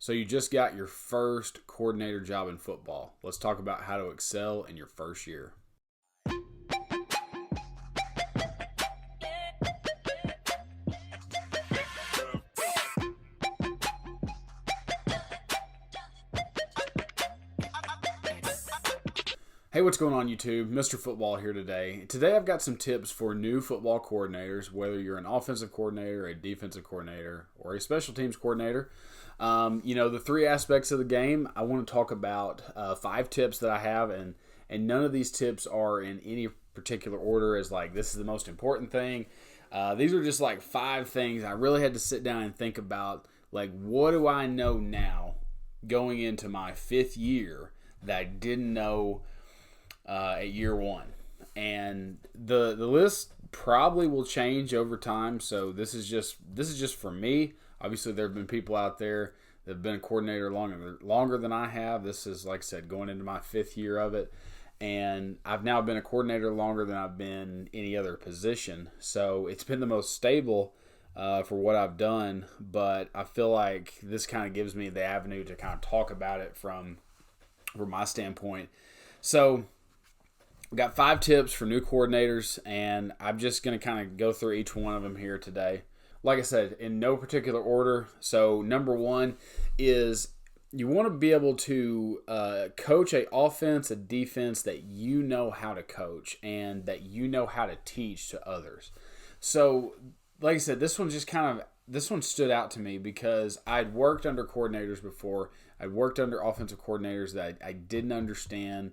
So you just got your first coordinator job in football. Let's talk about how to excel in your first year. Hey, what's going on YouTube? Mr. Football here today. Today I've got some tips for new football coordinators, whether you're an offensive coordinator, a defensive coordinator, or a special teams coordinator. The three aspects of the game, I want to talk about 5 tips that I have, and none of these tips are in any particular order as like this is the most important thing. These are just like 5 things I really had to sit down and think about, like what do I know now going into my 5th year that I didn't know at year 1, and the list probably will change over time. So this is just for me. Obviously, there have been people out there that have been a coordinator longer than I have. This is, like I said, going into my 5th year of it, and I've now been a coordinator longer than I've been any other position. So it's been the most stable for what I've done. But I feel like this kind of gives me the avenue to kind of talk about it from my standpoint. So we got 5 tips for new coordinators, and I'm just going to kind of go through each one of them here today. Like I said, in no particular order. So number 1 is you want to be able to coach a offense, a defense that you know how to coach and that you know how to teach to others. So like I said, this one stood out to me because I'd worked under coordinators before. I'd worked under offensive coordinators that I didn't understand,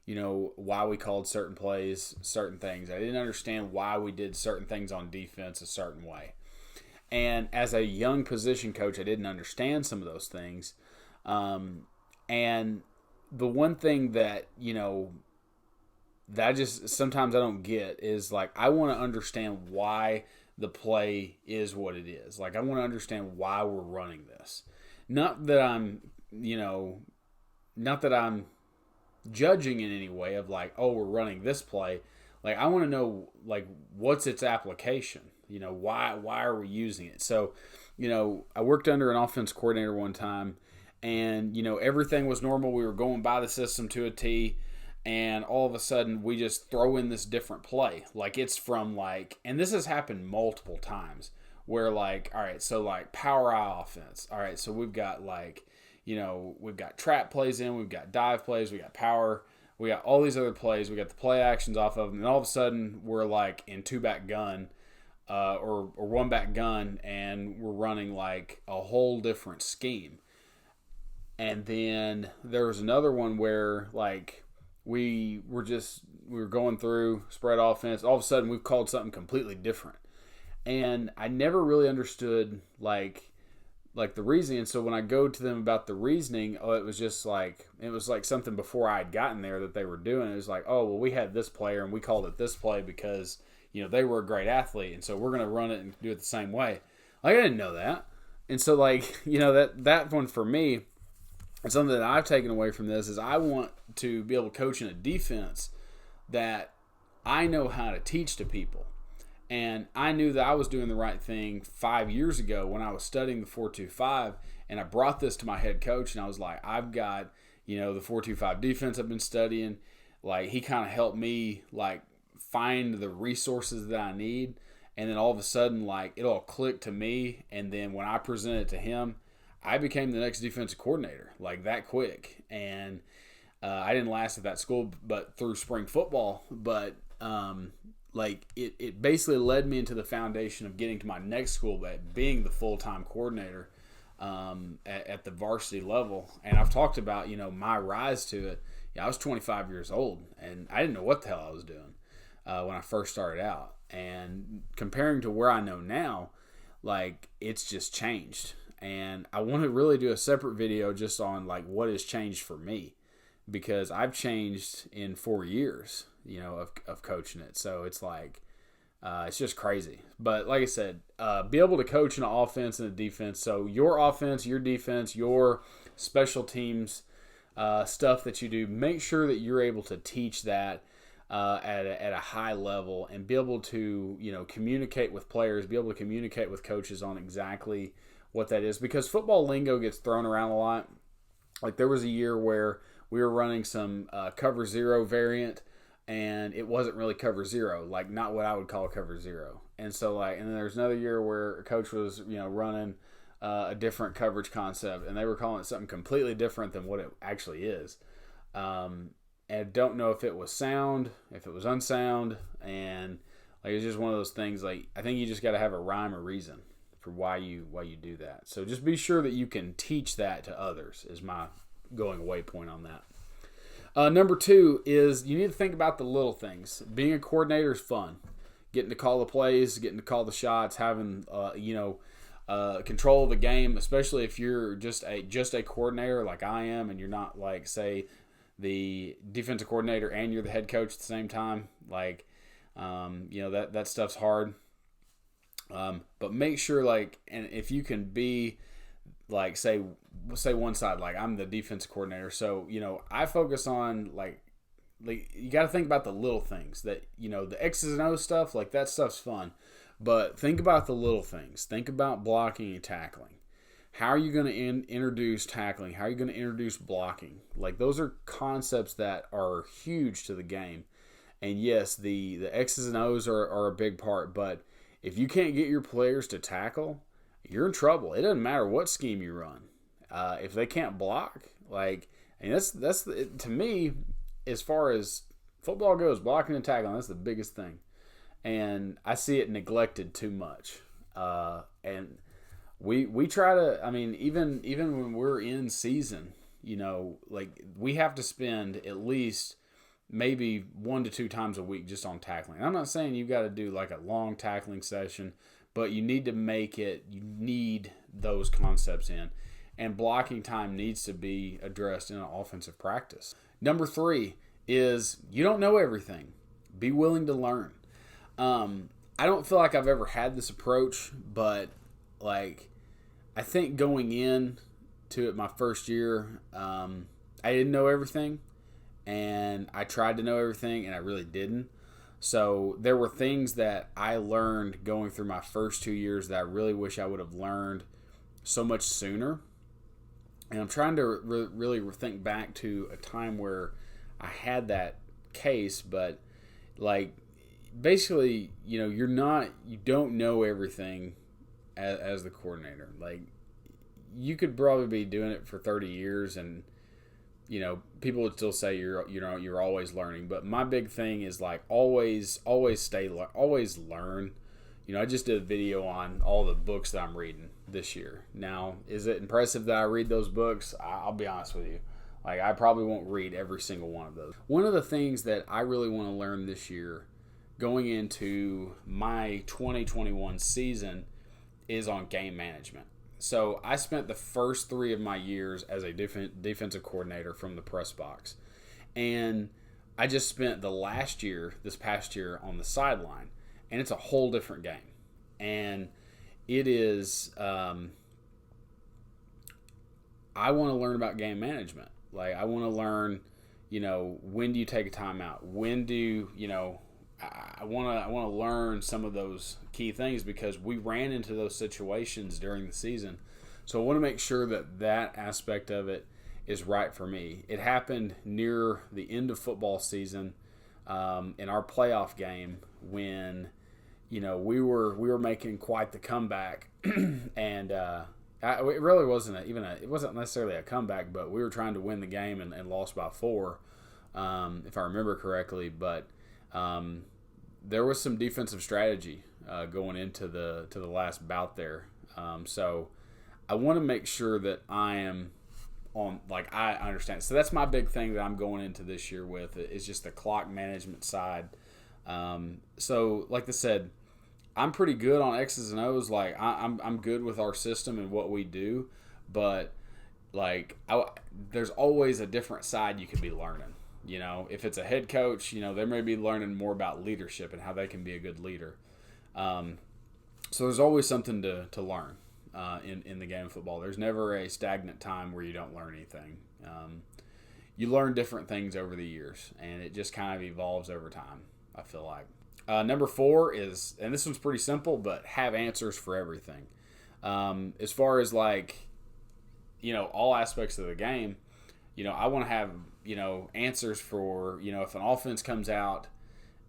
why we called certain plays, certain things. I didn't understand why we did certain things on defense a certain way. And as a young position coach, I didn't understand some of those things. And the one thing that, that I just sometimes I don't get is like, I want to understand why the play is what it is. Like, I want to understand why we're running this. Not that I'm judging in any way of like, oh, we're running this play. Like, I want to know, like, what's its application? Why are we using it? So, I worked under an offense coordinator one time, and, everything was normal. We were going by the system to a T, and all of a sudden we just throw in this different play. Like, it's from like, and this has happened multiple times where like, all right, so like power eye offense. All right, so we've got like, we've got trap plays in, we've got dive plays, we got power, we got all these other plays, we got the play actions off of them, and all of a sudden we're like in 2-back gun or 1-back gun, and we're running like a whole different scheme. And then there was another one where like we were going through spread offense. All of a sudden we've called something completely different, and I never really understood like the reasoning. So when I go to them about the reasoning, it was like something before I had gotten there that they were doing. It was like, oh, well, we had this player and we called it this play because, they were a great athlete. And so we're going to run it and do it the same way. Like, I didn't know that. And so like, that one for me, and something that I've taken away from this is I want to be able to coach in a defense that I know how to teach to people. And I knew that I was doing the right thing 5 years ago when I was studying the 4-2-5, and I brought this to my head coach, and I was like, I've got, the 4-2-5 defense I've been studying. Like, he kind of helped me like find the resources that I need, and then all of a sudden like it all clicked to me, and then when I presented it to him, I became the next defensive coordinator like that quick. And I didn't last at that school, but through spring football, but like it basically led me into the foundation of getting to my next school, but being the full-time coordinator at the varsity level. And I've talked about, my rise to it. I was 25 years old, and I didn't know what the hell I was doing when I first started out. And comparing to where I know now, like, it's just changed. And I want to really do a separate video just on like what has changed for me, because I've changed in 4 years, of coaching it. So it's like, it's just crazy. But like I said, be able to coach an offense and a defense. So your offense, your defense, your special teams stuff that you do, make sure that you're able to teach that at a high level, and be able to communicate with players, be able to communicate with coaches on exactly what that is, because football lingo gets thrown around a lot. Like there was a year where we were running some cover zero variant, and it wasn't really cover zero, like not what I would call cover zero. And so and then there's another year where a coach was running a different coverage concept, and they were calling it something completely different than what it actually is. And I don't know if it was sound, if it was unsound, and like it's just one of those things. Like I think you just got to have a rhyme or reason for why you do that. So just be sure that you can teach that to others. Is my going away point on that. Number 2 is you need to think about the little things. Being a coordinator is fun. Getting to call the plays, getting to call the shots, having control of the game, especially if you're just a coordinator like I am, and you're not like say the defensive coordinator and you're the head coach at the same time. Like that stuff's hard. But make sure and if you can be like say one side, like I'm the defensive coordinator, so I focus on like you got to think about the little things that the X's and O's stuff, like that stuff's fun, but think about the little things. Think about blocking and tackling. How are you going to introduce tackling? How are you going to introduce blocking? Like those are concepts that are huge to the game. And yes, the X's and O's are a big part, but if you can't get your players to tackle, you're in trouble. It doesn't matter what scheme you run. If they can't block, that's to me, as far as football goes, blocking and tackling, that's the biggest thing. And I see it neglected too much. And we try to, even when we're in season, we have to spend at least maybe 1 to 2 times a week just on tackling. I'm not saying you got to do like a long tackling session, but you need to you need those concepts in. And blocking time needs to be addressed in an offensive practice. Number 3 is you don't know everything. Be willing to learn. I don't feel like I've ever had this approach, but I think going in to it my first year, I didn't know everything. And I tried to know everything, and I really didn't. So there were things that I learned going through my first 2 years that I really wish I would have learned so much sooner. And I'm trying to really think back to a time where I had that case, but basically, you don't know everything as the coordinator. Like you could probably be doing it for 30 years and people would still say you're always learning. But my big thing is always learn. I just did a video on all the books that I'm reading this year. Now, is it impressive that I read those books? I'll be honest with you. I probably won't read every single one of those. One of the things that I really want to learn this year going into my 2021 season is on game management. So I spent the first 3 of my years as a defensive coordinator from the press box. And I just spent this past year, on the sideline. And it's a whole different game. And it is, I want to learn about game management. I want to learn, when do you take a timeout? When do I want to learn some of those key things because we ran into those situations during the season. So I want to make sure that aspect of it is right for me. It happened near the end of football season in our playoff game when we were making quite the comeback, and it really wasn't it wasn't necessarily a comeback, but we were trying to win the game and lost by 4, if I remember correctly. But there was some defensive strategy going into the last bout there. So I want to make sure that I am on, I understand. So that's my big thing that I'm going into this year with is just the clock management side. So like I said, I'm pretty good on X's and O's. I'm good with our system and what we do, but there's always a different side you could be learning. If it's a head coach, they may be learning more about leadership and how they can be a good leader. So there's always something to learn in the game of football. There's never a stagnant time where you don't learn anything. You learn different things over the years, and it just kind of evolves over time, I feel like. Number 4 is, and this one's pretty simple, but have answers for everything. As far as like, all aspects of the game, I want to have, answers for, if an offense comes out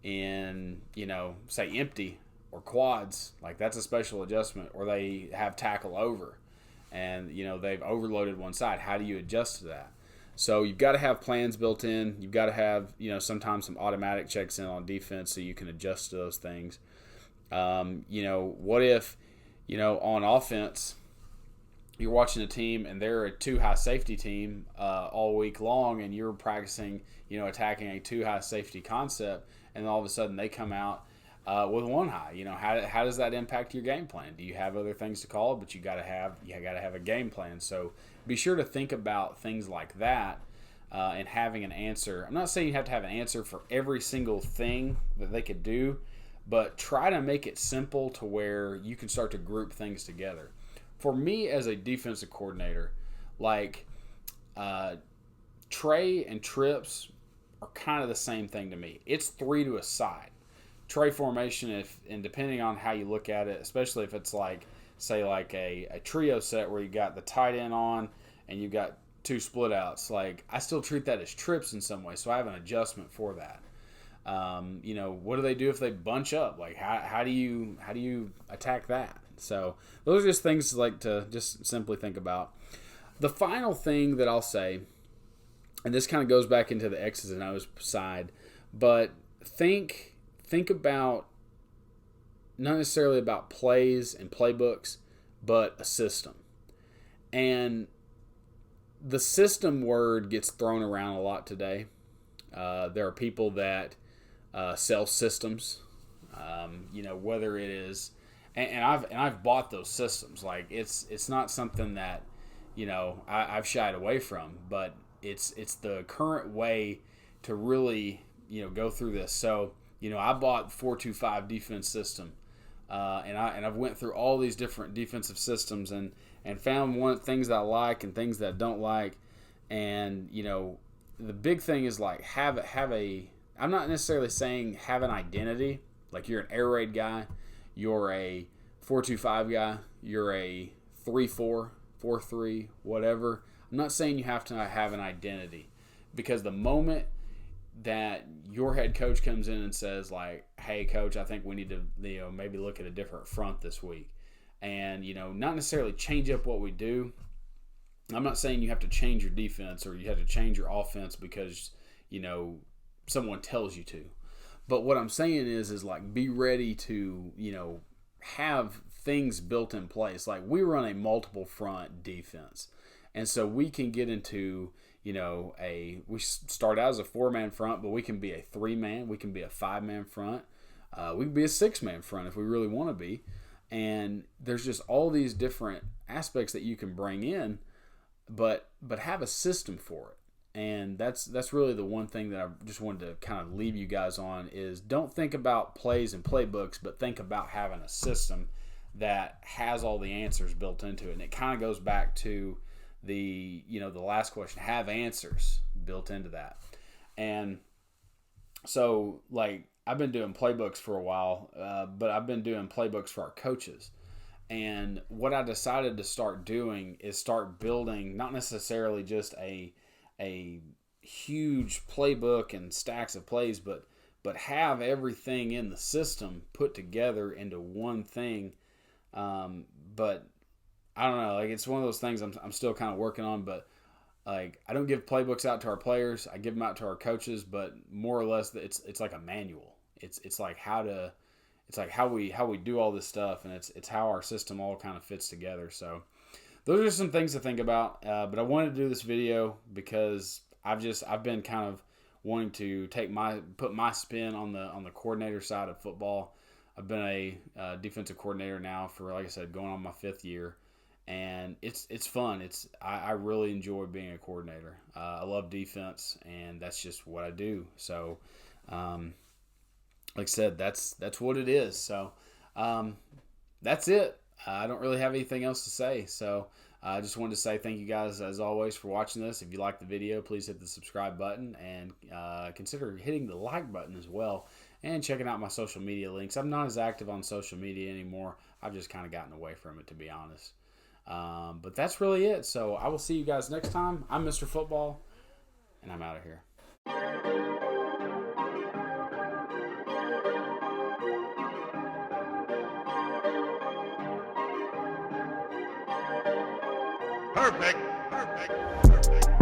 in, say empty or quads, like that's a special adjustment, or they have tackle over and, they've overloaded one side. How do you adjust to that? So you've got to have plans built in. You've got to have, sometimes some automatic checks in on defense so you can adjust to those things. What if, on offense, you're watching a team and they're a too high safety team all week long, and you're practicing, attacking a too high safety concept, and all of a sudden they come out with one high. How does that impact your game plan? Do you have other things to call? But you got to have a game plan. So be sure to think about things like that and having an answer. I'm not saying you have to have an answer for every single thing that they could do, but try to make it simple to where you can start to group things together. For me as a defensive coordinator, like tray and trips are kind of the same thing to me. It's 3 to a side. Tray formation, and depending on how you look at it, especially if it's like, say, like a trio set where you got the tight end on and you got 2 split outs, like I still treat that as trips in some way, so I have an adjustment for that. What do they do if they bunch up? Like how do you attack that? So those are just things like to just simply think about. The final thing that I'll say, and this kind of goes back into the X's and O's side, but think about not necessarily about plays and playbooks, but a system. And the system word gets thrown around a lot today. There are people that sell systems, whether it is, and I've bought those systems. Like it's not something that I've shied away from, but it's the current way to really go through this. So I bought 4-2-5 defense system, and I've went through all these different defensive systems and found things that I like and things that I don't like, and the big thing is like have a. I'm not necessarily saying have an identity, like you're an air raid guy, you're a 4-2-5 guy, you're a 3-4, 4-3, whatever. I'm not saying you have to have an identity, because the moment that your head coach comes in and says like, hey coach, I think we need to maybe look at a different front this week, and not necessarily change up what we do. I'm not saying you have to change your defense or you have to change your offense because someone tells you to. But what I'm saying is like be ready to, have things built in place. Like we run a multiple front defense. And so we can get into, we start out as a 4-man front, but we can be a 3-man, we can be a 5-man front. We can be a 6-man front if we really want to be. And there's just all these different aspects that you can bring in, but have a system for it. And that's really the one thing that I just wanted to kind of leave you guys on is don't think about plays and playbooks, but think about having a system that has all the answers built into it. And it kind of goes back to the last question, have answers built into that. And so like I've been doing playbooks for a while, but I've been doing playbooks for our coaches. And what I decided to start doing is start building not necessarily just a huge playbook and stacks of plays, but have everything in the system put together into one thing. But I don't know, like it's one of those things I'm still kind of working on, but like I don't give playbooks out to our players. I give them out to our coaches, but more or less it's like a manual. It's like how we do all this stuff, and it's how our system all kind of fits together. So those are some things to think about, but I wanted to do this video because I've been kind of wanting to put my spin on the coordinator side of football. I've been a defensive coordinator now for, like I said, going on my 5th year, and it's fun. I really enjoy being a coordinator. I love defense, and that's just what I do. So, like I said, that's what it is. So, that's it. I don't really have anything else to say. So I just wanted to say thank you guys, as always, for watching this. If you like the video, please hit the subscribe button and consider hitting the like button as well. and checking out my social media links. I'm not as active on social media anymore. I've just kind of gotten away from it, to be honest. But that's really it. So I will see you guys next time. I'm Mr. Football, and I'm out of here. Perfect. Perfect. Perfect.